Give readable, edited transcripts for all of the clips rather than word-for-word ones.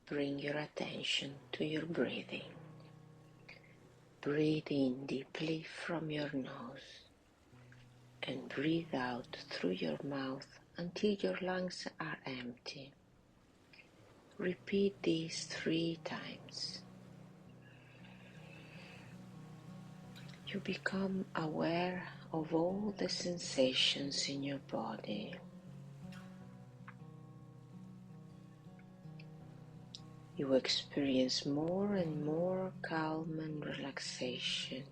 bring your attention to your breathing. Breathe in deeply from your nose and breathe out through your mouth until your lungs are empty. Repeat this 3 times. You become aware of all the sensations in your body. You experience more and more calm and relaxation.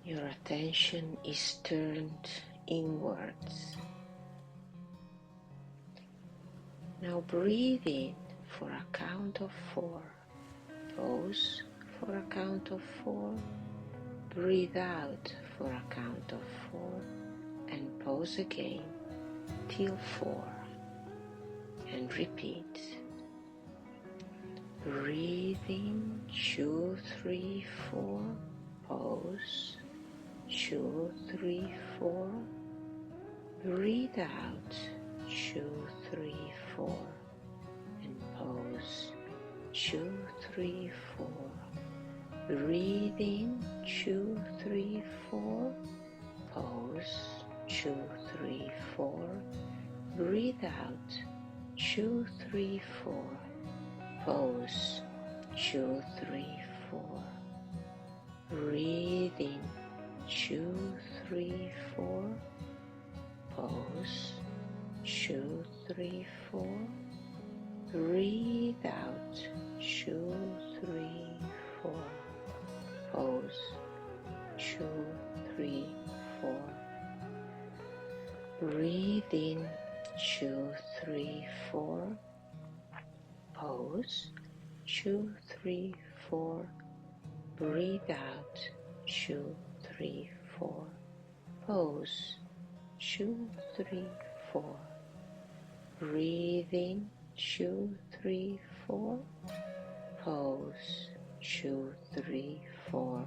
Your attention is turned inwards. Now breathe in for a count of 4. Pause for a count of 4. Breathe out for a count of 4. And pause again till 4. And repeat. Breathe in 2, 3, 4. Pause. 2, 3, 4. Breathe out. 2, 3, 4. And pause. 2, 3, 4. Breathe in. 2, 3, 4. Pause. 2, 3, 4. Breathe out. 2, 3, 4. Pause. 2, 3, 4. Breathe in. 2, 3, 4. Pause. 2, 3, 4. Breathe out. 2, 3, 4. Pause. 2, 3, 4. Breathe in. 2, 3, 4. Pause. 2, 3, 4. Breathe out. 2, 3, 4. Pause. 2, 3, 4. Breathe in. 2, 3, 4. Pause. 2, 3, 4.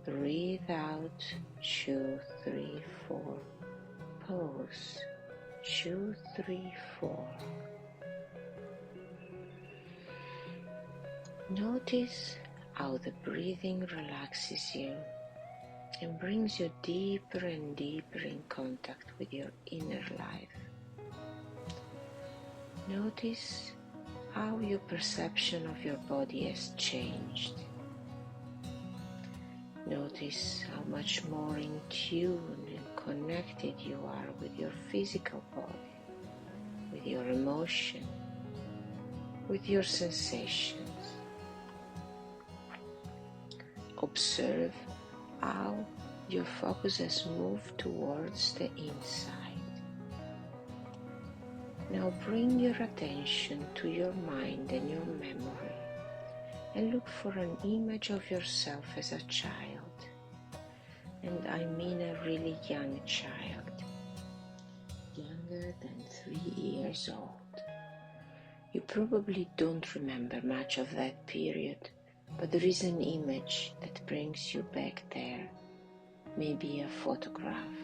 Breathe out. 2, 3, 4. Pause. 2, 3, 4. Notice how the breathing relaxes you and brings you deeper and deeper in contact with your inner life. Notice how your perception of your body has changed. Notice how much more in tune and connected you are with your physical body, with your emotion, with your sensations. Observe how your focus has moved towards the inside. Now bring your attention to your mind and your memory and look for an image of yourself as a child. And I mean a really young child, younger than 3 years old. You probably don't remember much of that period, but there is an image that brings you back there, maybe a photograph.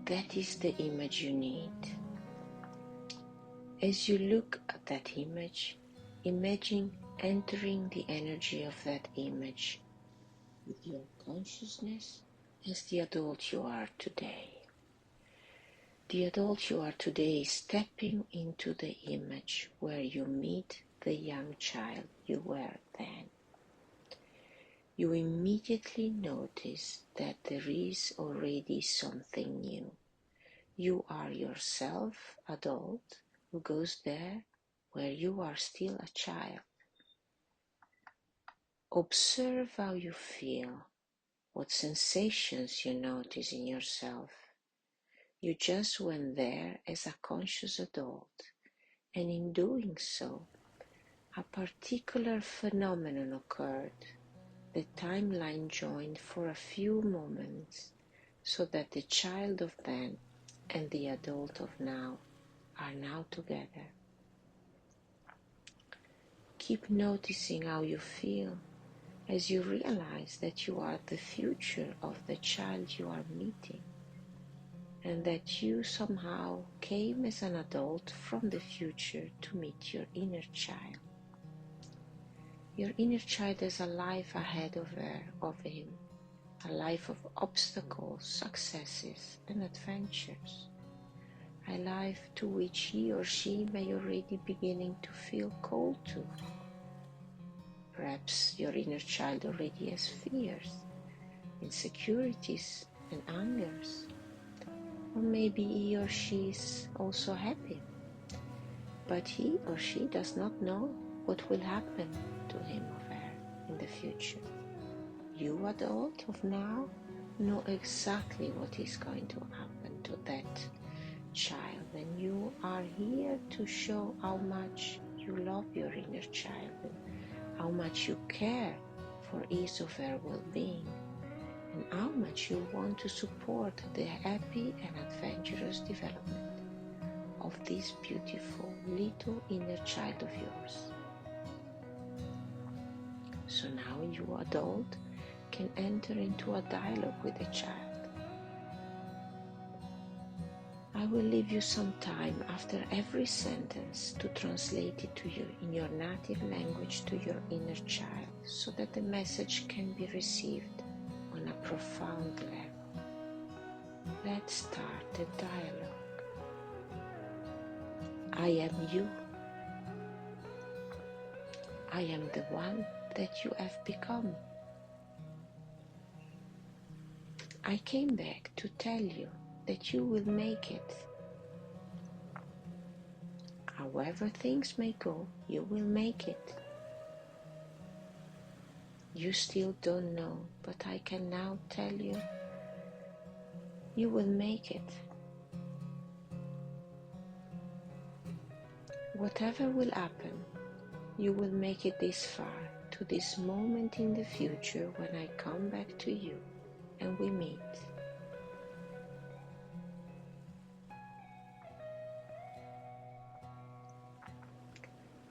That is the image you need. As you look at that image, imagine entering the energy of that image with your consciousness as the adult you are today. The adult you are today is stepping into the image where you meet the young child you were then. You immediately notice that there is already something new. You are yourself, adult, who goes there where you are still a child. Observe how you feel, what sensations you notice in yourself. You just went there as a conscious adult, and in doing so, a particular phenomenon occurred. The timeline joined for a few moments, so that the child of then and the adult of now are now together. Keep noticing how you feel as you realize that you are the future of the child you are meeting. and that you somehow came as an adult from the future to meet your inner child. Your inner child has a life ahead of her, of him, a life of obstacles, successes, and adventures, a life to which he or she may already beginning to feel called to. Perhaps your inner child already has fears, insecurities, and angers. Or maybe he or she is also happy, but he or she does not know what will happen to him or her in the future. You, adult of now, know exactly what is going to happen to that child, and you are here to show how much you love your inner child and how much you care for his or her well-being, and how much you want to support the happy and adventurous development of this beautiful little inner child of yours. So now you, adult, can enter into a dialogue with the child. I will leave you some time after every sentence to translate it to you in your native language to your inner child, so that the message can be received on a profound level. Let's start the dialogue. I am you. I am the one that you have become. I came back to tell you that you will make it. However things may go, you will make it. You still don't know, but I can now tell you, you will make it. Whatever will happen, you will make it this far, to this moment in the future when I come back to you and we meet.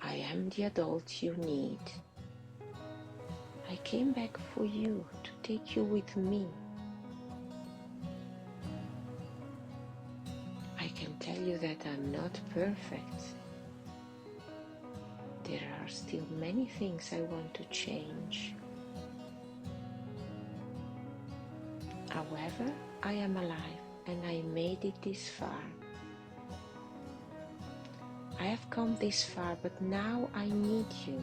I am the adult you need. I came back for you to take you with me. I can tell you that I'm not perfect. There are still many things I want to change. However, I am alive and I made it this far. I have come this far, but now I need you.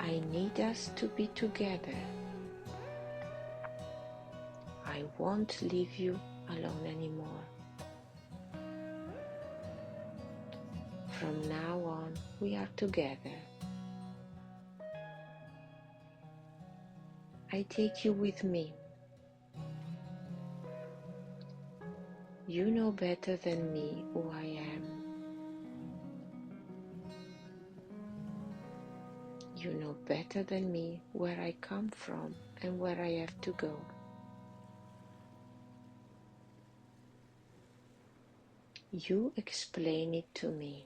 I need us to be together. I won't leave you alone anymore. From now on, we are together. I take you with me. You know better than me who I am. You know better than me where I come from and where I have to go. You explain it to me.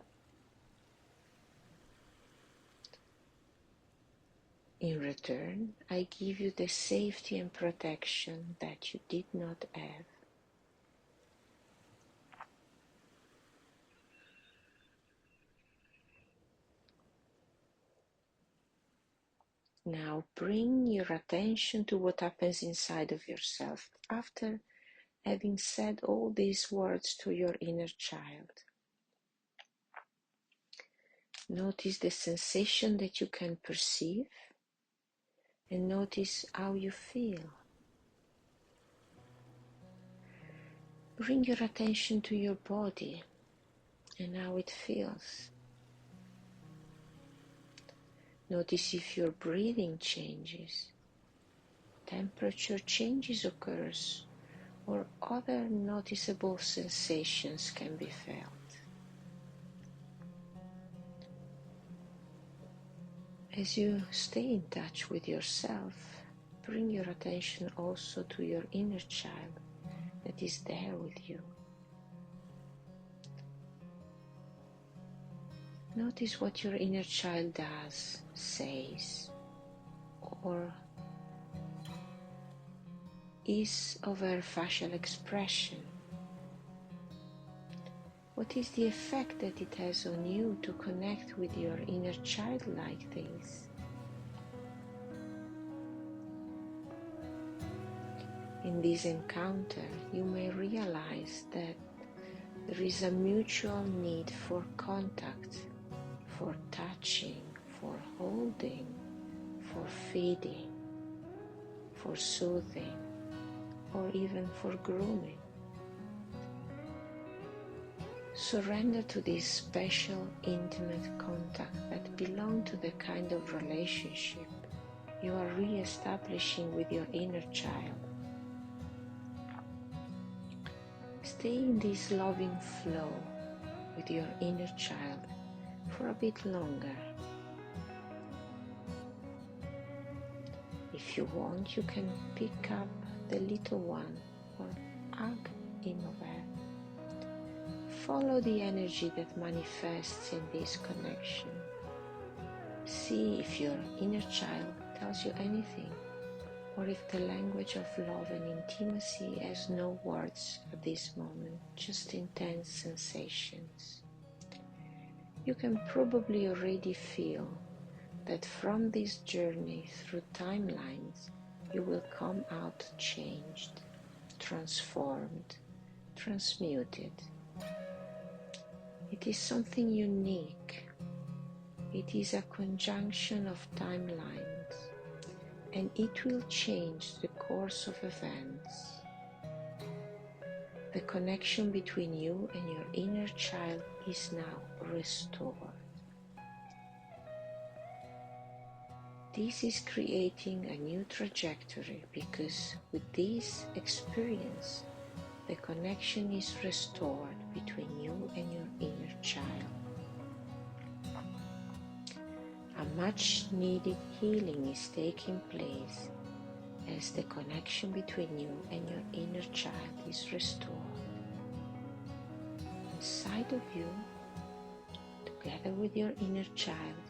In return, I give you the safety and protection that you did not have. Now bring your attention to what happens inside of yourself after having said all these words to your inner child. Notice the sensation that you can perceive and notice how you feel. Bring your attention to your body and how it feels. Notice if your breathing changes, temperature changes occurs, or other noticeable sensations can be felt. As you stay in touch with yourself, bring your attention also to your inner child that is there with you. Notice what your inner child does, says, or is of her facial expression? What is the effect that it has on you to connect with your inner child like this? In this encounter, you may realize that there is a mutual need for contact, for touching, for holding, for feeding, for soothing, or even for grooming. Surrender to this special, intimate contact that belongs to the kind of relationship you are re-establishing with your inner child. Stay in this loving flow with your inner child for a bit longer. If you want, you can pick up the little one or hug him or her. Follow the energy that manifests in this connection. See if your inner child tells you anything, or if the language of love and intimacy has no words at this moment, just intense sensations. You can probably already feel that from this journey through timelines, you will come out changed, transformed, transmuted. It is something unique. It is a conjunction of timelines, and it will change the course of events. The connection between you and your inner child is now restored. This is creating a new trajectory because with this experience, the connection is restored between you and your inner child. A much needed healing is taking place as the connection between you and your inner child is restored. Inside of you, together with your inner child,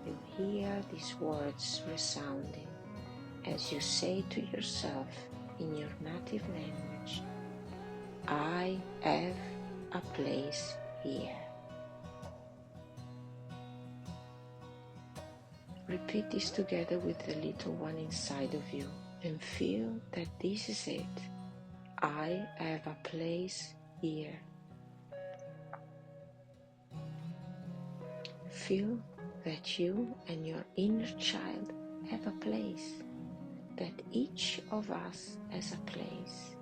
you hear these words resounding as you say to yourself in your native language, I have a place here. Repeat this together with the little one inside of you and feel that this is it. I have a place here. Feel that you and your inner child have a place, that each of us has a place.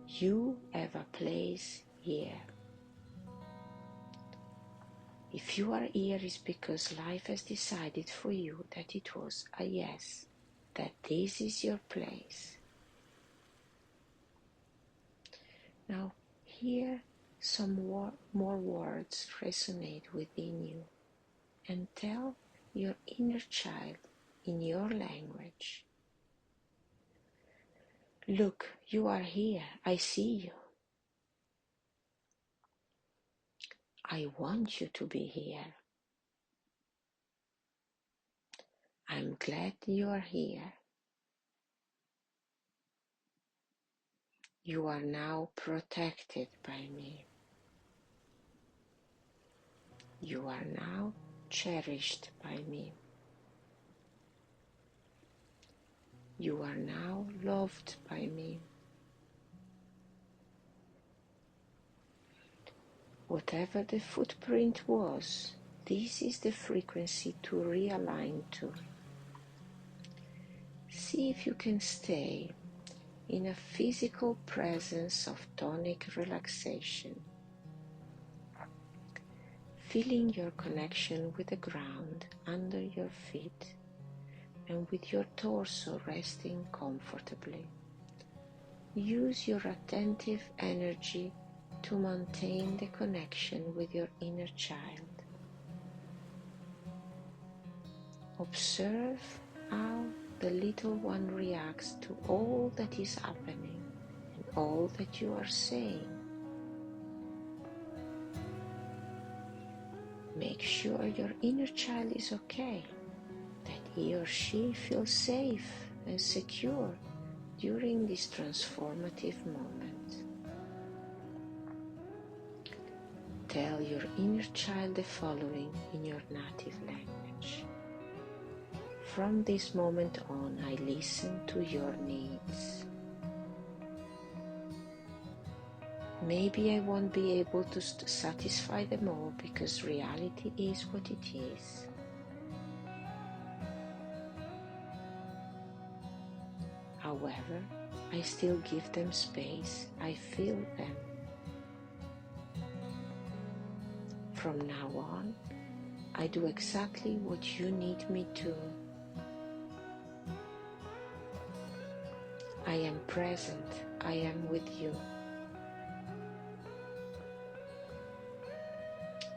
You have a place here. If you are here, it's because life has decided for you that it was a yes, that this is your place. Now, hear some more words resonate within you and tell your inner child in your language. Look, you are here. I see you. I want you to be here. I'm glad you are here. You are now protected by me. You are now cherished by me. You are now loved by me. Whatever the footprint was, this is the frequency to realign to. See if you can stay in a physical presence of tonic relaxation, feeling your connection with the ground under your feet and with your torso resting comfortably. Use your attentive energy to maintain the connection with your inner child. Observe how the little one reacts to all that is happening and all that you are saying. Make sure your inner child is okay, that he or she feels safe and secure during this transformative moment. Tell your inner child the following in your native language. From this moment on, I listen to your needs. Maybe I won't be able to satisfy them all because reality is what it is. However, I still give them space. I feel them. From now on, I do exactly what you need me to. I am present. I am with you.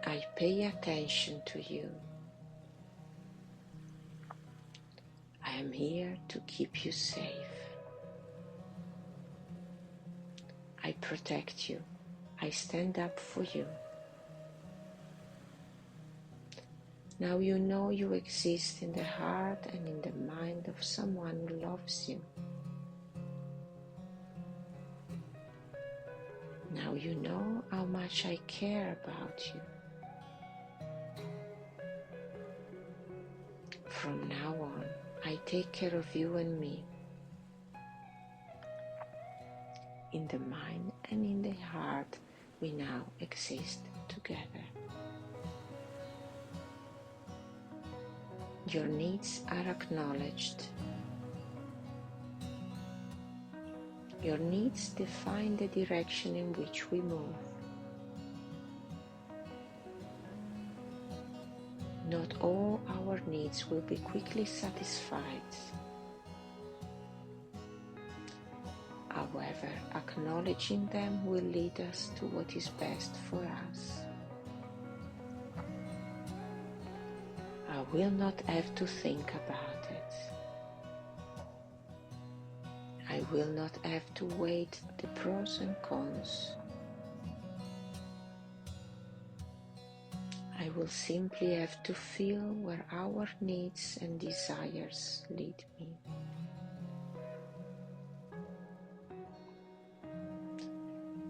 I pay attention to you. I am here to keep you safe. I protect you. I stand up for you. Now you know you exist in the heart and in the mind of someone who loves you. Now you know how much I care about you. From now on, I take care of you and me. In the mind and in the heart, we now exist together. Your needs are acknowledged. Your needs define the direction in which we move. Not all our needs will be quickly satisfied. However, acknowledging them will lead us to what is best for us. I will not have to think about it. I will not have to weigh the pros and cons. I will simply have to feel where our needs and desires lead me.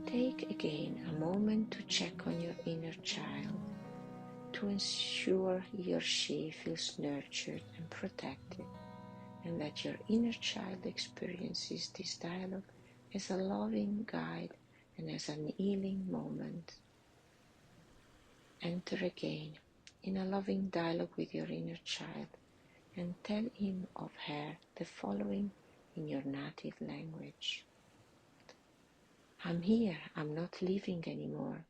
Take again a moment to check on your inner child, to ensure he or she feels nurtured and protected, and that your inner child experiences this dialogue as a loving guide and as an healing moment. Enter again in a loving dialogue with your inner child and tell him or her the following in your native language. I'm here, I'm not leaving anymore.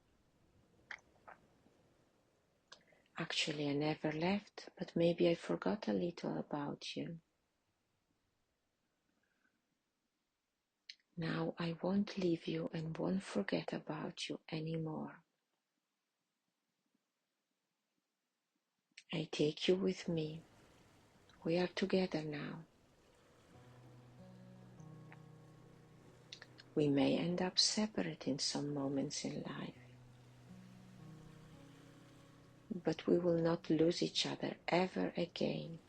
Actually, I never left, but maybe I forgot a little about you. Now I won't leave you and won't forget about you anymore. I take you with me. We are together now. We may end up separate in some moments in life, but we will not lose each other ever again.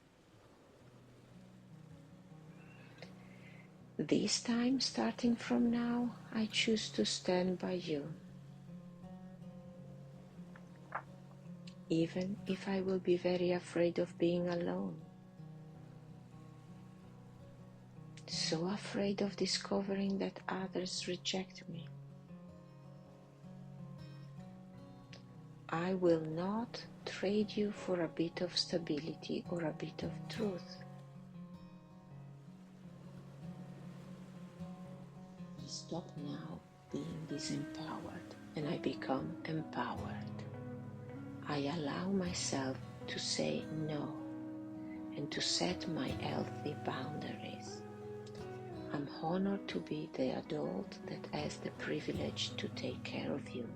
This time, starting from now, I choose to stand by you, even if I will be very afraid of being alone, so afraid of discovering that others reject me. I will not trade you for a bit of stability or a bit of truth. I stop now being disempowered and I become empowered. I allow myself to say no and to set my healthy boundaries. I'm honored to be the adult that has the privilege to take care of you.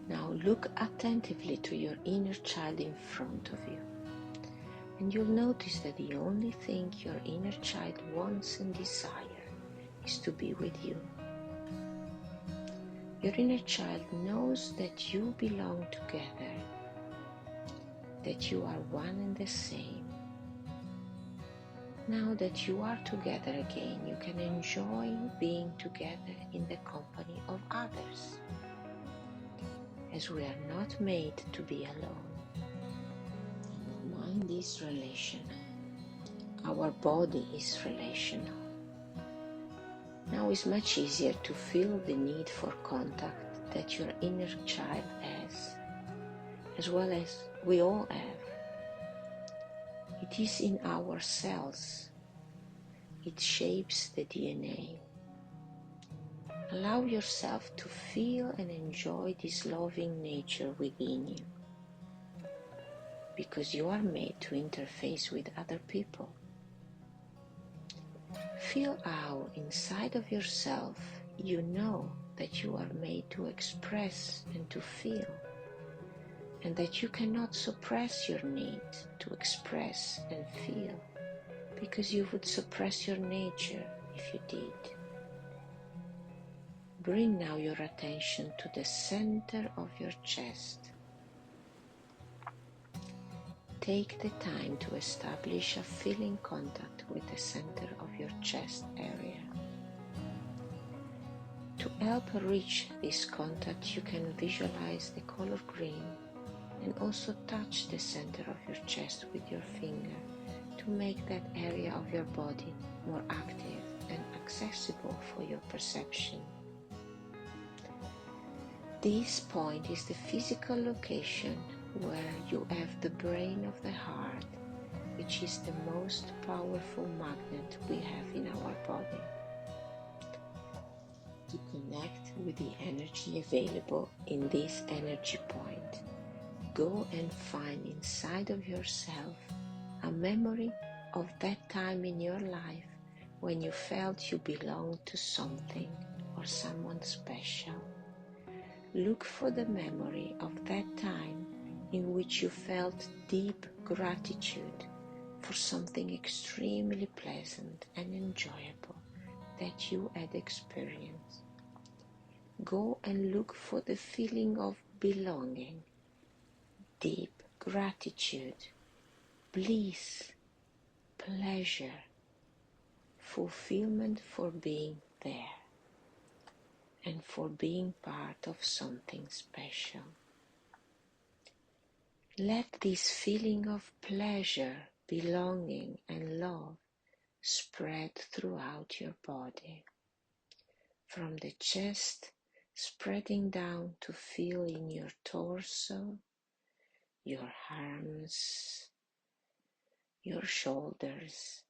Now look attentively to your inner child in front of you, and you'll notice that the only thing your inner child wants and desires is to be with you. Your inner child knows that you belong together, that you are one and the same. Now that you are together again, you can enjoy being together in the company of others, as we are not made to be alone. Our mind is relational. Our body is relational. Now it's much easier to feel the need for contact that your inner child has, as well as we all have. It is in our cells. It shapes the DNA. Allow yourself to feel and enjoy this loving nature within you, because you are made to interface with other people. Feel how inside of yourself you know that you are made to express and to feel, and that you cannot suppress your need to express and feel, because you would suppress your nature if you did. Bring now your attention to the center of your chest. Take the time to establish a feeling contact with the center of your chest area. To help reach this contact, you can visualize the color green and also touch the center of your chest with your finger to make that area of your body more active and accessible for your perception. This point is the physical location where you have the brain of the heart, which is the most powerful magnet we have in our body. To connect with the energy available in this energy point, go and find inside of yourself a memory of that time in your life when you felt you belonged to something or someone special. Look for the memory of that time in which you felt deep gratitude for something extremely pleasant and enjoyable that you had experienced. Go and look for the feeling of belonging, deep gratitude, bliss, pleasure, fulfillment for being there and for being part of something special. Let this feeling of pleasure, belonging and love spread throughout your body, from the chest spreading down to feel in your torso, your arms, your shoulders,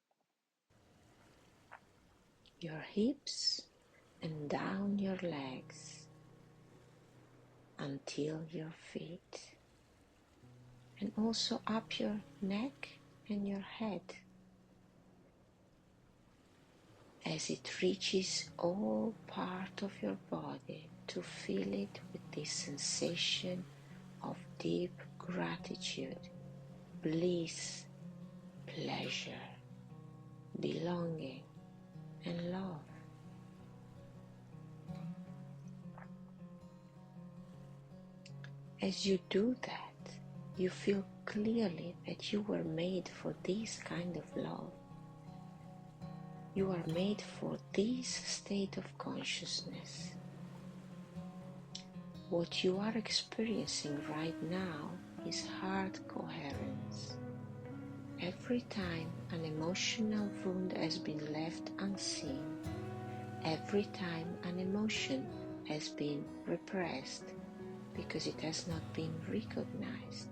your hips, and down your legs until your feet, and also up your neck and your head, as it reaches all part of your body to feel it with this sensation of deep gratitude, bliss, pleasure, belonging, and love. As you do that, you feel clearly that you were made for this kind of love. You are made for this state of consciousness. What you are experiencing right now is heart coherence. Every time an emotional wound has been left unseen, every time an emotion has been repressed because it has not been recognized,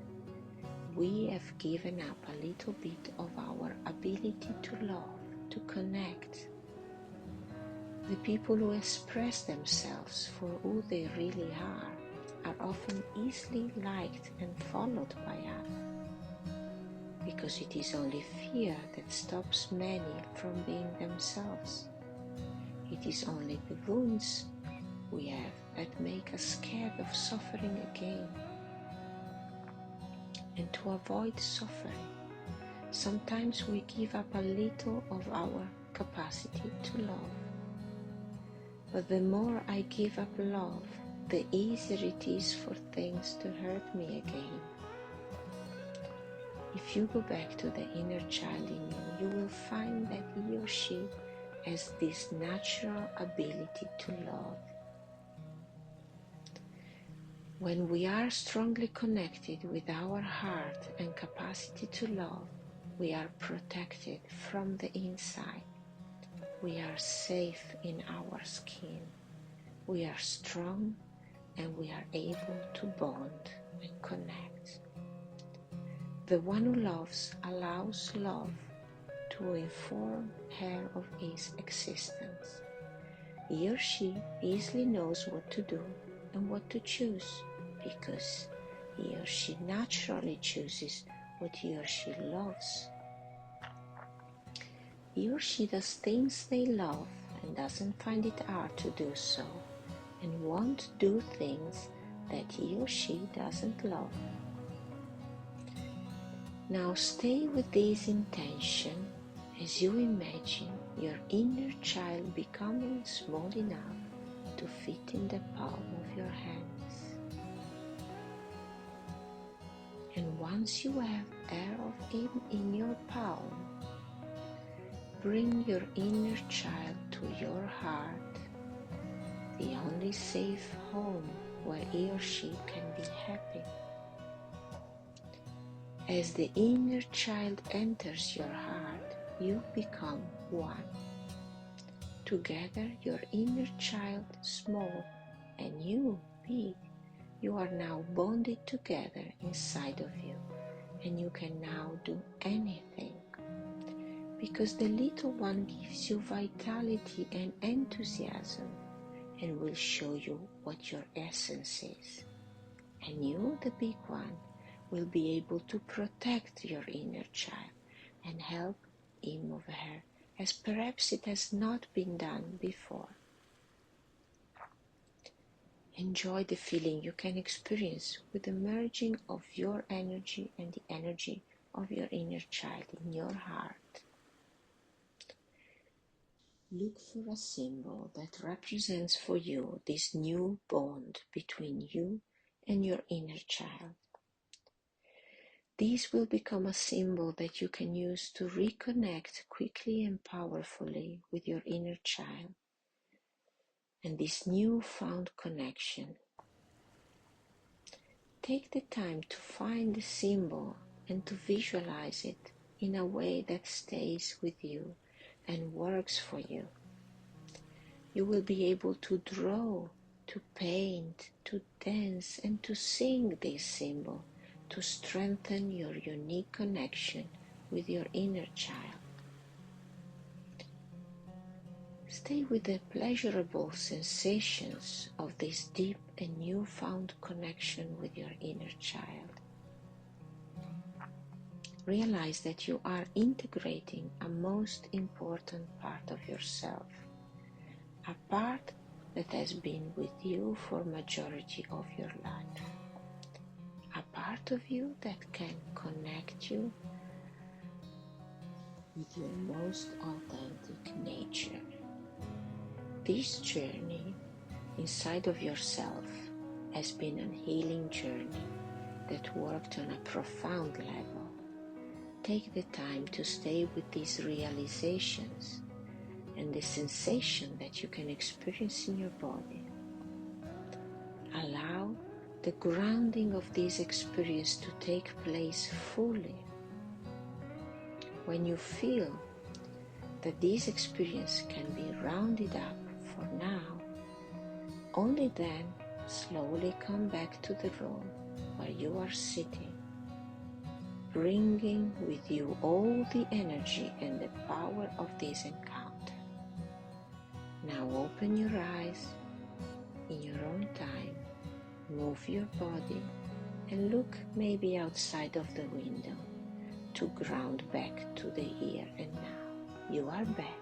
we have given up a little bit of our ability to love, to connect. The people who express themselves for who they really are often easily liked and followed by us, because it is only fear that stops many from being themselves. It is only the wounds we have that make us scared of suffering again. And to avoid suffering, sometimes we give up a little of our capacity to love. But the more I give up love, the easier it is for things to hurt me again. If you go back to the inner child in you, you will find that he or she has this natural ability to love. When we are strongly connected with our heart and capacity to love, we are protected from the inside. We are safe in our skin. We are strong and we are able to bond and connect. The one who loves allows love to inform her of his existence. He or she easily knows what to do and what to choose because he or she naturally chooses what he or she loves. He or she does things they love and doesn't find it hard to do so, and won't do things that he or she doesn't love. Now stay with this intention as you imagine your inner child becoming small enough to fit in the palm of your hands. And once you have air of him in your palm, bring your inner child to your heart, the only safe home where he or she can be happy. As the inner child enters your heart, you become one. Together, your inner child small and you big, you are now bonded together inside of you, and you can now do anything. Because the little one gives you vitality and enthusiasm and will show you what your essence is. And you, the big one, will be able to protect your inner child and help him or her as perhaps it has not been done before. Enjoy the feeling you can experience with the merging of your energy and the energy of your inner child in your heart. Look for a symbol that represents for you this new bond between you and your inner child. This will become a symbol that you can use to reconnect quickly and powerfully with your inner child and this newfound connection. Take the time to find the symbol and to visualize it in a way that stays with you and works for you. You will be able to draw, to paint, to dance, and to sing this symbol to strengthen your unique connection with your inner child. Stay with the pleasurable sensations of this deep and newfound connection with your inner child. Realize that you are integrating a most important part of yourself, a part that has been with you for majority of your life, a part of you that can connect you with your most authentic nature. This journey inside of yourself has been a healing journey that worked on a profound level. Take the time to stay with these realizations and the sensation that you can experience in your body. Allow the grounding of this experience to take place fully. When you feel that this experience can be rounded up for now, only then slowly come back to the room where you are sitting, bringing with you all the energy and the power of this encounter. Now open your eyes in your own time, move your body, and look maybe outside of the window to ground back to the here and now. You are back.